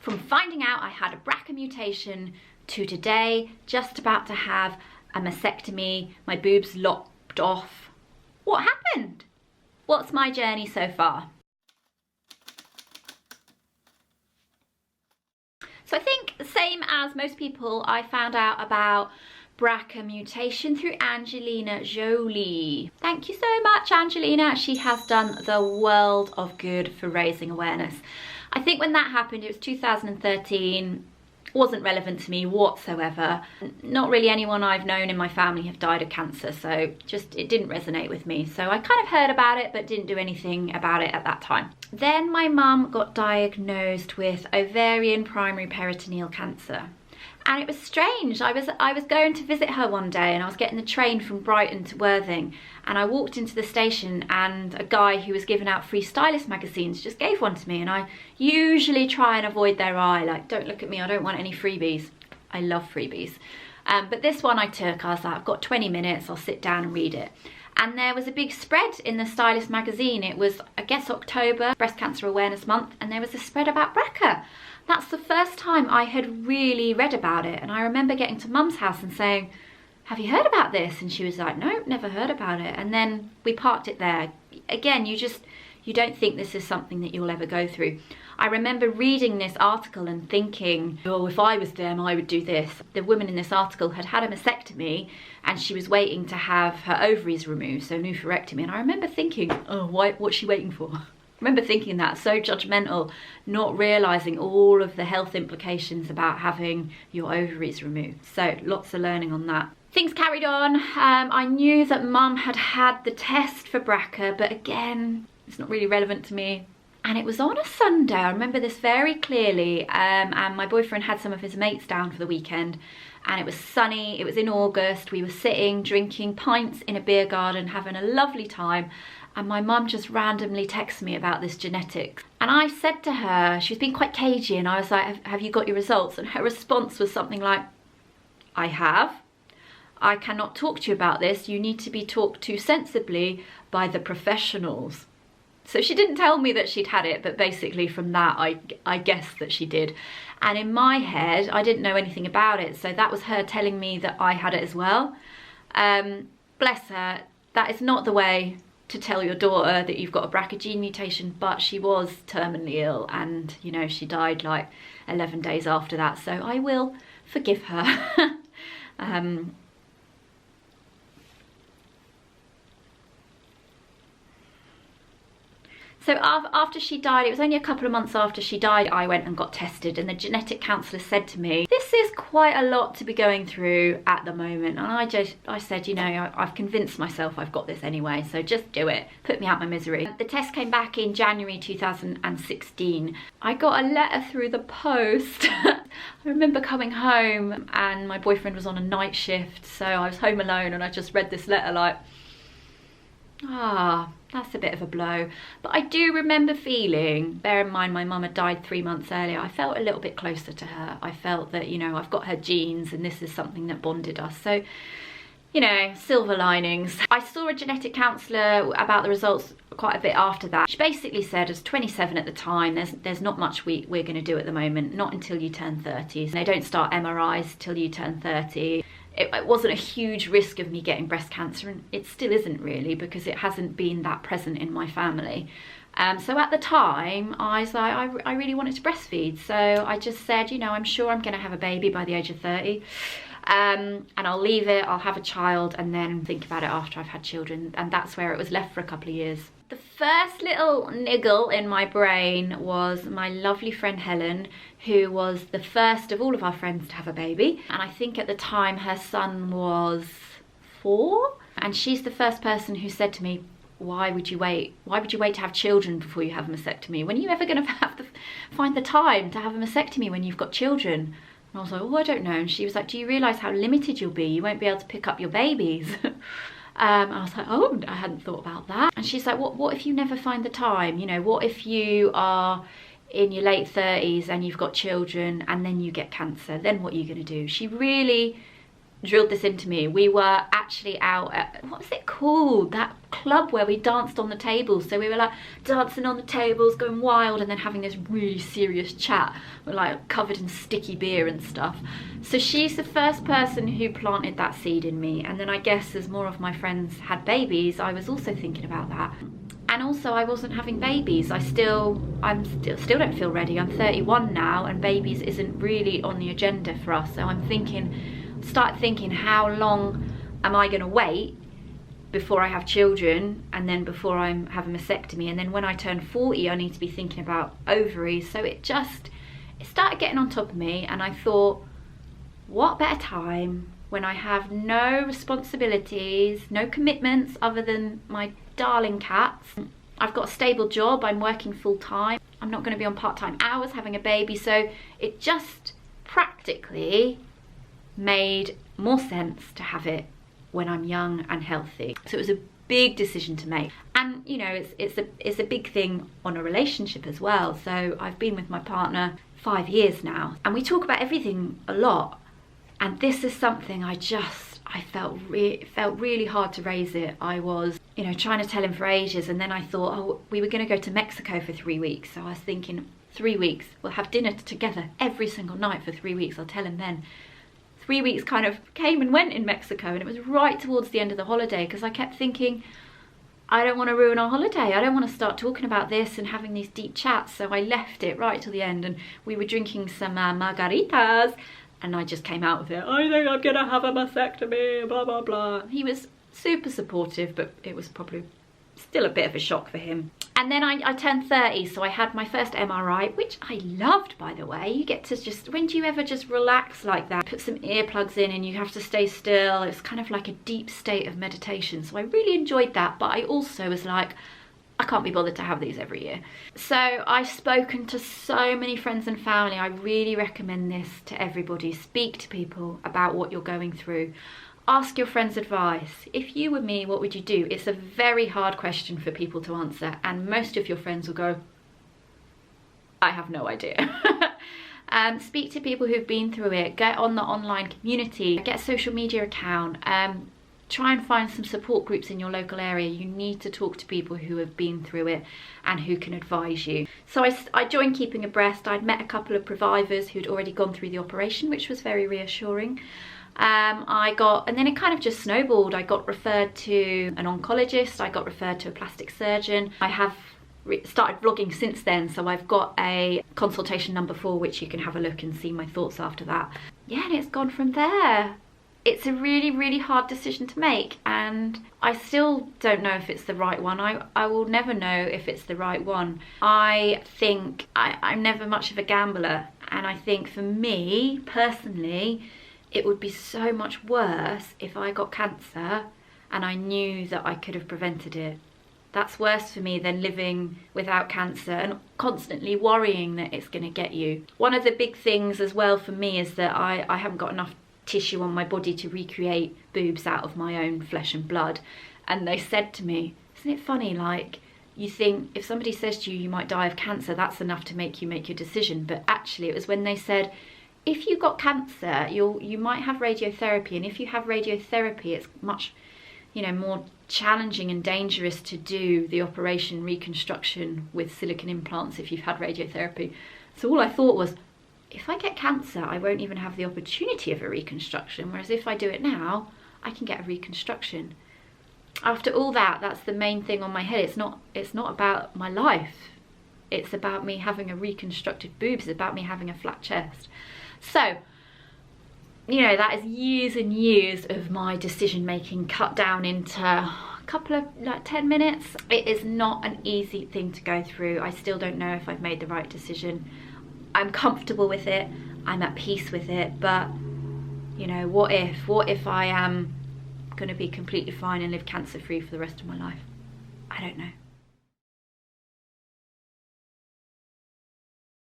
From finding out I had a BRCA mutation to today, just about to have a mastectomy, my boobs lopped off. What happened? What's my journey so far? So I think, same as most people, I found out about BRCA mutation through Angelina Jolie. Thank you so much, Angelina. She has done the world of good for raising awareness. I think when that happened, it was 2013. Wasn't relevant to me whatsoever. Not really anyone I've known in my family have died of cancer, so just it didn't resonate with me. So I kind of heard about it but didn't do anything about it at that time. Then my mum got diagnosed with ovarian primary peritoneal cancer. And it was strange. I was going to visit her one day and I was getting the train from Brighton to Worthing, and I walked into the station and a guy who was giving out free stylist magazines just gave one to me, and I usually try and avoid their eye, like, don't look at me, I don't want any freebies. I love freebies. But this one I took. I was like, I've got 20 minutes, I'll sit down and read it. And there was a big spread in the Stylist magazine. It was, I guess, October, Breast Cancer Awareness Month, and there was a spread about BRCA. That's the first time I had really read about it. And I remember getting to Mum's house and saying, have you heard about this? And she was like, no, never heard about it. And then we parked it there. Again, you don't think this is something that you'll ever go through. I remember reading this article and thinking, oh, if I was them, I would do this. The woman in this article had had a mastectomy and she was waiting to have her ovaries removed, so oophorectomy. And I remember thinking, oh, what's she waiting for? I remember thinking that, so judgmental, not realising all of the health implications about having your ovaries removed. So lots of learning on that. Things carried on. I knew that Mum had had the test for BRCA, but again, it's not really relevant to me. And it was on a Sunday, I remember this very clearly, and my boyfriend had some of his mates down for the weekend, and it was sunny, it was in August, we were sitting, drinking pints in a beer garden, having a lovely time, and my mum just randomly texted me about this genetics. And I said to her, she was being quite cagey, and I was like, have you got your results? And her response was something like, I have. I cannot talk to you about this, you need to be talked to sensibly by the professionals. So she didn't tell me that she'd had it, but basically from that I guessed that she did. And in my head, I didn't know anything about it, so that was her telling me that I had it as well. Bless her, that is not the way to tell your daughter that you've got a BRCA gene mutation, but she was terminally ill and, you know, she died like 11 days after that, so I will forgive her. So after she died, it was only a couple of months after she died, I went and got tested, and the genetic counsellor said to me, this is quite a lot to be going through at the moment. And I said, you know, I've convinced myself I've got this anyway, so just do it. Put me out my misery. The test came back in January 2016. I got a letter through the post. I remember coming home and my boyfriend was on a night shift, so I was home alone and I just read this letter like, that's a bit of a blow. But I do remember feeling, bear in mind my mum had died 3 months earlier, I felt a little bit closer to her. I felt that, you know, I've got her genes and this is something that bonded us. So, you know, silver linings. I saw a genetic counsellor about the results quite a bit after that. She basically said, I was 27 at the time, there's not much we're going to do at the moment, not until you turn 30. They don't start MRIs till you turn 30. It wasn't a huge risk of me getting breast cancer, and it still isn't really, because it hasn't been that present in my family. So at the time, I was like, I really wanted to breastfeed. So I just said, you know, I'm sure I'm going to have a baby by the age of 30. And I'll leave it, I'll have a child, and then think about it after I've had children. And that's where it was left for a couple of years. The first little niggle in my brain was my lovely friend Helen, who was the first of all of our friends to have a baby. And I think at the time her son was 4. And she's the first person who said to me, why would you wait? Why would you wait to have children before you have a mastectomy? When are you ever going to find the time to have a mastectomy when you've got children? And I was like, oh, I don't know. And she was like, do you realise how limited you'll be? You won't be able to pick up your babies. I was like, oh, I hadn't thought about that. And she's like, what if you never find the time? You know, what if you are in your late 30s and you've got children and then you get cancer? Then what are you going to do? She really drilled this into me. We were actually out at, what was it called? That club where we danced on the tables. So we were like dancing on the tables, going wild, and then having this really serious chat. We're like covered in sticky beer and stuff. So she's the first person who planted that seed in me. And then I guess as more of my friends had babies, I was also thinking about that. And also I wasn't having babies. I still don't feel ready. I'm 31 now, and babies isn't really on the agenda for us. So I'm start thinking, how long am I going to wait before I have children, and then before I have a mastectomy, and then when I turn 40 I need to be thinking about ovaries. So it started getting on top of me, and I thought, what better time when I have no responsibilities, no commitments other than my darling cats. I've got a stable job, I'm working full-time, I'm not going to be on part-time hours having a baby. So it just practically made more sense to have it when I'm young and healthy. So it was a big decision to make, and you know, it's a big thing on a relationship as well. So I've been with my partner 5 years now, and we talk about everything a lot, and this is something I felt really hard to raise it. I was, you know, trying to tell him for ages, and then I thought, oh, we were going to go to Mexico for 3 weeks, so I was thinking 3 weeks, we'll have dinner together every single night for 3 weeks, I'll tell him then. 3 weeks kind of came and went in Mexico, and it was right towards the end of the holiday, because I kept thinking, I don't want to ruin our holiday. I don't want to start talking about this and having these deep chats. So I left it right till the end, and we were drinking some margaritas, and I just came out with it. I think I'm gonna have a mastectomy, blah blah blah. He was super supportive, but it was probably still a bit of a shock for him. And then I turned 30, so I had my first MRI, which I loved, by the way. You get to just, when do you ever just relax like that? Put some earplugs in and you have to stay still. It's kind of like a deep state of meditation. So I really enjoyed that, but I also was like, I can't be bothered to have these every year. So I've spoken to so many friends and family. I really recommend this to everybody. Speak to people about what you're going through. Ask your friends' advice. If you were me, what would you do? It's a very hard question for people to answer, and most of your friends will go, I have no idea. Speak to people who've been through it. Get on the online community. Get a social media account. Try and find some support groups in your local area. You need to talk to people who have been through it and who can advise you. So I joined Keeping Abreast. I'd met a couple of providers who'd already gone through the operation, which was very reassuring. And then it kind of just snowballed. I got referred to an oncologist, I got referred to a plastic surgeon. I have started vlogging since then, so I've got a consultation number 4, which you can have a look and see my thoughts after that. Yeah, and it's gone from there. It's a really, really hard decision to make, and I still don't know if it's the right one. I will never know if it's the right one. I think I'm never much of a gambler, and I think for me, personally, it would be so much worse if I got cancer and I knew that I could have prevented it. That's worse for me than living without cancer and constantly worrying that it's going to get you. One of the big things as well for me is that I haven't got enough tissue on my body to recreate boobs out of my own flesh and blood. And they said to me, isn't it funny, like, you think if somebody says to you, you might die of cancer, that's enough to make you make your decision. But actually it was when they said, if you got cancer, you might have radiotherapy, and if you have radiotherapy, it's much, you know, more challenging and dangerous to do the operation reconstruction with silicone implants if you've had radiotherapy. So all I thought was, if I get cancer, I won't even have the opportunity of a reconstruction, whereas if I do it now, I can get a reconstruction. After all that, that's the main thing on my head. It's not about my life. It's about me having a reconstructed boobs. It's about me having a flat chest. So, you know, that is years and years of my decision making cut down into a couple of, like, 10 minutes. It is not an easy thing to go through. I still don't know if I've made the right decision. I'm comfortable with it. I'm at peace with it. But, you know, what if I am going to be completely fine and live cancer free for the rest of my life? I don't know.